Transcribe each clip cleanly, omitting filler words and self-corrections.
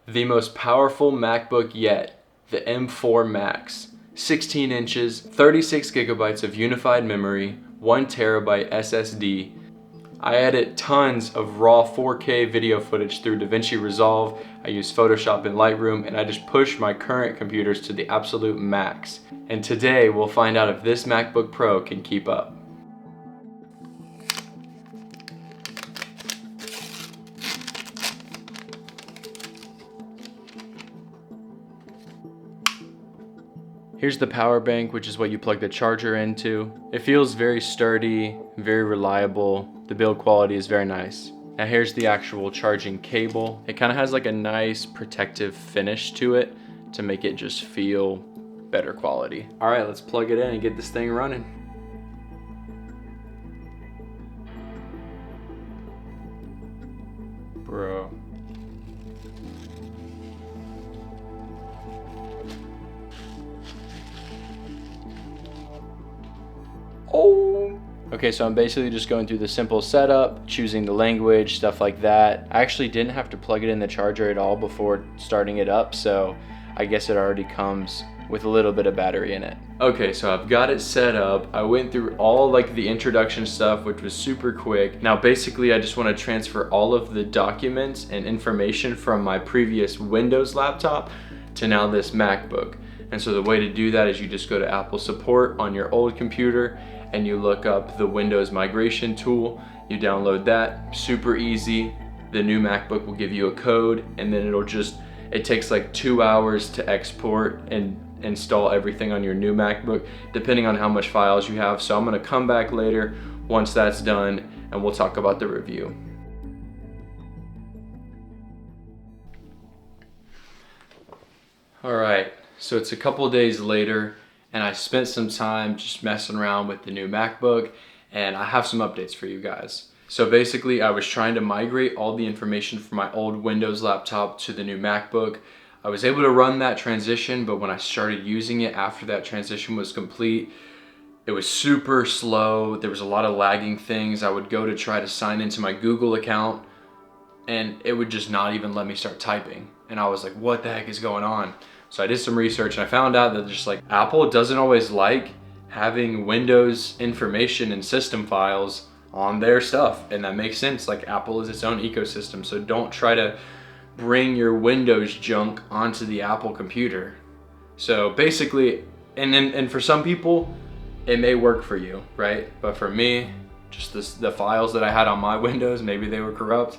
The most powerful MacBook yet, the M4 Max. 16 inches, 36 gigabytes of unified memory, 1 terabyte SSD. I edit tons of raw 4K video footage through DaVinci Resolve. I use Photoshop and Lightroom, and I just push my current computers to the absolute max. And today we'll find out if this MacBook Pro can keep up. Here's the power bank, which is what you plug the charger into. It feels very sturdy, very reliable. The build quality is very nice. Now here's the actual charging cable. It kind of has like a nice protective finish to it to make it just feel better quality. All right, let's plug it in and get this thing running. Bro. Oh. Okay, so I'm basically just going through the simple setup, choosing the language, stuff like that. I actually didn't have to plug it in the charger at all before starting it up, so I guess it already comes with a little bit of battery in it. Okay, so I've got it set up. I went through all like the introduction stuff, which was super quick. Now basically I just want to transfer all of the documents and information from my previous Windows laptop to now this MacBook. And so the way to do that is you just go to Apple support on your old computer and you look up the Windows migration tool. You download that, super easy. The new MacBook will give you a code, and then it takes like 2 hours to export and install everything on your new MacBook, depending on how much files you have. So I'm gonna come back later once that's done and we'll talk about the review. All right, so it's a couple days later and I spent some time just messing around with the new MacBook, and I have some updates for you guys. So basically I was trying to migrate all the information from my old Windows laptop to the new MacBook. I was able to run that transition, but when I started using it after that transition was complete, it was super slow. There was a lot of lagging things. I would go to try to sign into my Google account and it would just not even let me start typing. And I was like, what the heck is going on? So I did some research and I found out that just like Apple doesn't always like having Windows information and system files on their stuff. And that makes sense. Like Apple is its own ecosystem. So don't try to bring your Windows junk onto the Apple computer. So basically, and for some people, it may work for you, right? But for me, just the files that I had on my Windows, maybe they were corrupt.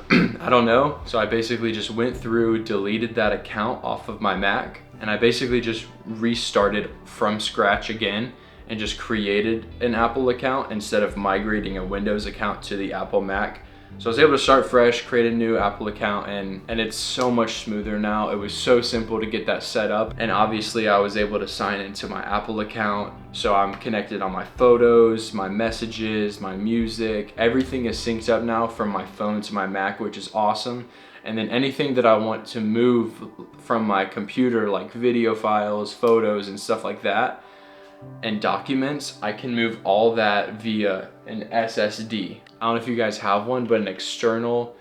I don't know. So I basically just went through, deleted that account off of my Mac, and I basically just restarted from scratch again and just created an Apple account instead of migrating a Windows account to the Apple Mac. So I was able to start fresh, create a new Apple account, and it's so much smoother now. It was so simple to get that set up. And obviously I was able to sign into my Apple account. So I'm connected on my photos, my messages, my music. Everything is synced up now from my phone to my Mac, which is awesome. And then anything that I want to move from my computer, like video files, photos, and stuff like that, and documents, I can move all that via an SSD. I don't know if you guys have one, but an external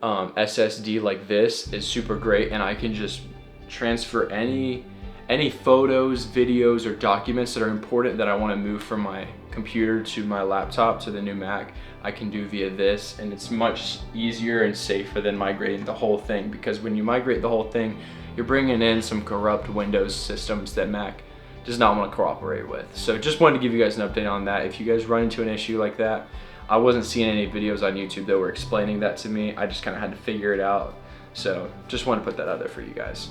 SSD like this is super great, and I can just transfer any photos, videos, or documents that are important that I want to move from my computer to my laptop to the new Mac. I can do via this, and it's much easier and safer than migrating the whole thing, because when you migrate the whole thing, you're bringing in some corrupt Windows systems that Mac does not want to cooperate with. So just wanted to give you guys an update on that. If you guys run into an issue like that, I wasn't seeing any videos on YouTube that were explaining that to me. I just kind of had to figure it out. So just want to put that out there for you guys.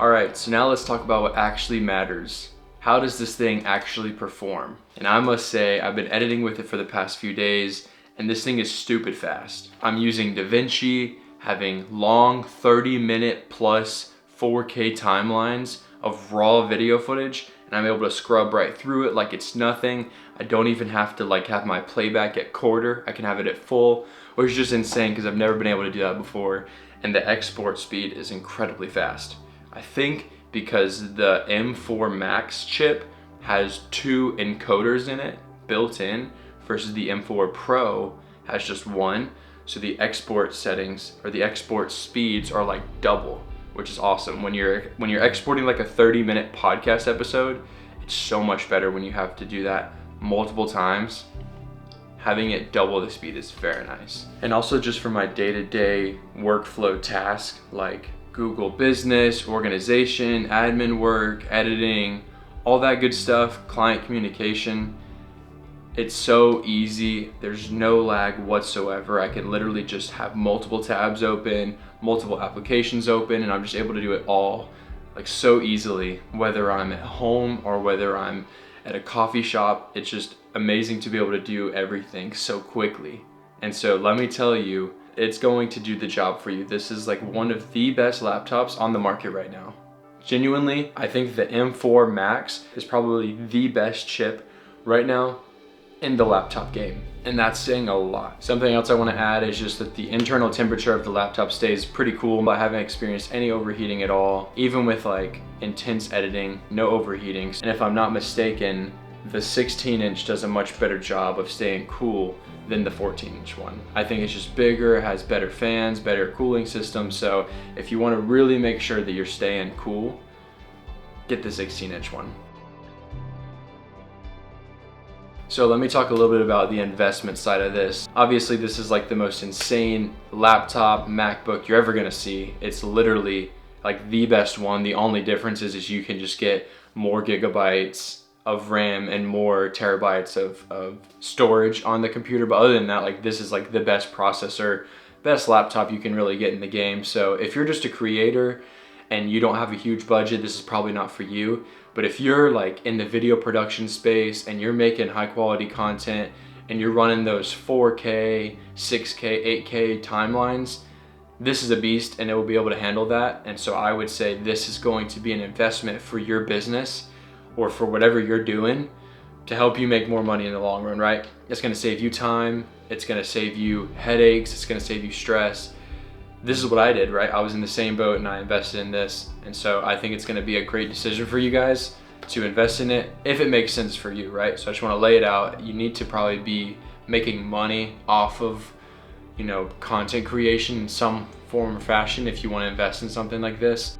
All right, so now let's talk about what actually matters. How does this thing actually perform? And I must say, I've been editing with it for the past few days, and this thing is stupid fast. I'm using DaVinci, having long 30-minute plus 4K timelines of raw video footage, and I'm able to scrub right through it like it's nothing. I don't even have to like have my playback at quarter. I can have it at full, which is just insane because I've never been able to do that before. And the export speed is incredibly fast. I think because the M4 Max chip has 2 encoders in it built in versus the M4 Pro has just 1. So the export settings or the export speeds are like double, which is awesome. When you're exporting like a 30-minute podcast episode, it's so much better when you have to do that multiple times. Having it double the speed is very nice. And also just for my day-to-day workflow tasks like Google Business, organization, admin work, editing, all that good stuff, client communication, it's so easy. There's no lag whatsoever. I can literally just have multiple tabs open, multiple applications open, and I'm just able to do it all like so easily, whether I'm at home or whether I'm at a coffee shop. It's just amazing to be able to do everything so quickly. And so let me tell you, it's going to do the job for you. This is like one of the best laptops on the market right now. Genuinely, I think the M4 Max is probably the best chip right now in the laptop game, and that's saying a lot. Something else I want to add is just that the internal temperature of the laptop stays pretty cool. I haven't experienced any overheating at all, even with like intense editing, no overheatings. And if I'm not mistaken, the 16-inch does a much better job of staying cool than the 14-inch one. I think it's just bigger, has better fans, better cooling system. So if you want to really make sure that you're staying cool, get the 16-inch one. So let me talk a little bit about the investment side of this. Obviously, this is like the most insane laptop, MacBook you're ever gonna see. It's literally like the best one. The only difference is you can just get more gigabytes of RAM and more terabytes of storage on the computer. But other than that, like this is like the best processor, best laptop you can really get in the game. So if you're just a creator and you don't have a huge budget, this is probably not for you. But if you're like in the video production space and you're making high quality content and you're running those 4K, 6K, 8K timelines, this is a beast and it will be able to handle that. And so I would say this is going to be an investment for your business or for whatever you're doing to help you make more money in the long run, right? It's gonna save you time, it's gonna save you headaches, it's gonna save you stress. This is what I did, right? I was in the same boat and I invested in this. And so I think it's gonna be a great decision for you guys to invest in it if it makes sense for you, right? So I just wanna lay it out. You need to probably be making money off of, you know, content creation in some form or fashion if you wanna invest in something like this.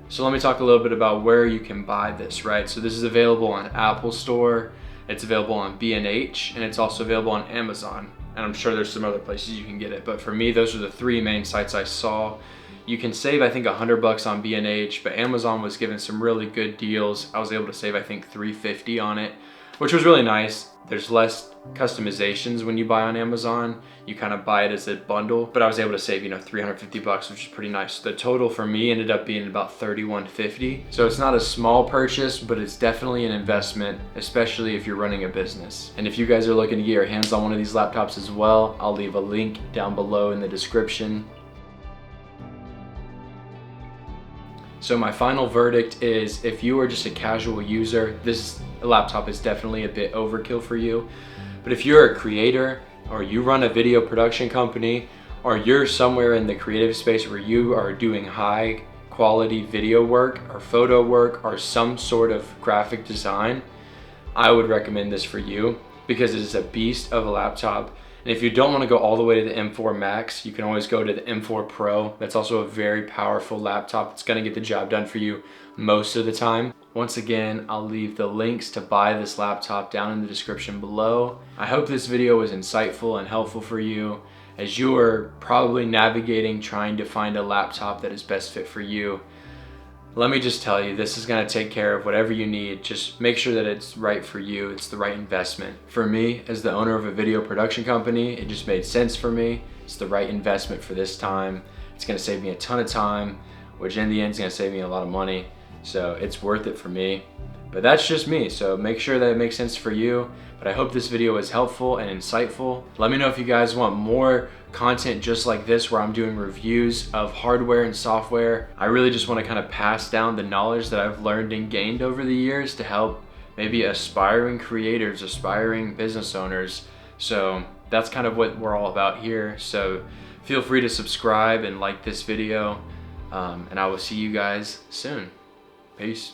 So let me talk a little bit about where you can buy this, right? So this is available on Apple Store, it's available on B&H, and it's also available on Amazon. And I'm sure there's some other places you can get it, but for me, those are the three main sites I saw. You can save, I think, $100 on B&H, but Amazon was giving some really good deals. I was able to save, I think, $350 on it, which was really nice. There's less customizations when you buy on Amazon. You kind of buy it as a bundle, but I was able to save, you know, $350, which is pretty nice. The total for me ended up being about $31.50. So it's not a small purchase, but it's definitely an investment, especially if you're running a business. And if you guys are looking to get your hands on one of these laptops as well, I'll leave a link down below in the description. So my final verdict is, if you are just a casual user, this laptop is definitely a bit overkill for you. But if you're a creator, or you run a video production company, or you're somewhere in the creative space where you are doing high quality video work or photo work or some sort of graphic design, I would recommend this for you because it is a beast of a laptop. And if you don't want to go all the way to the M4 Max, you can always go to the M4 Pro. That's also a very powerful laptop. It's going to get the job done for you most of the time. Once again, I'll leave the links to buy this laptop down in the description below. I hope this video was insightful and helpful for you as you are probably navigating trying to find a laptop that is best fit for you. Let me just tell you, this is gonna take care of whatever you need. Just make sure that it's right for you. It's the right investment. For me, as the owner of a video production company, it just made sense for me. It's the right investment for this time. It's gonna save me a ton of time, which in the end is gonna save me a lot of money. So it's worth it for me. But that's just me, so make sure that it makes sense for you. But I hope this video was helpful and insightful. Let me know if you guys want more content just like this where I'm doing reviews of hardware and software. I really just want to kind of pass down the knowledge that I've learned and gained over the years to help maybe aspiring creators, aspiring business owners. So that's kind of what we're all about here. So feel free to subscribe and like this video, and I will see you guys soon. Peace.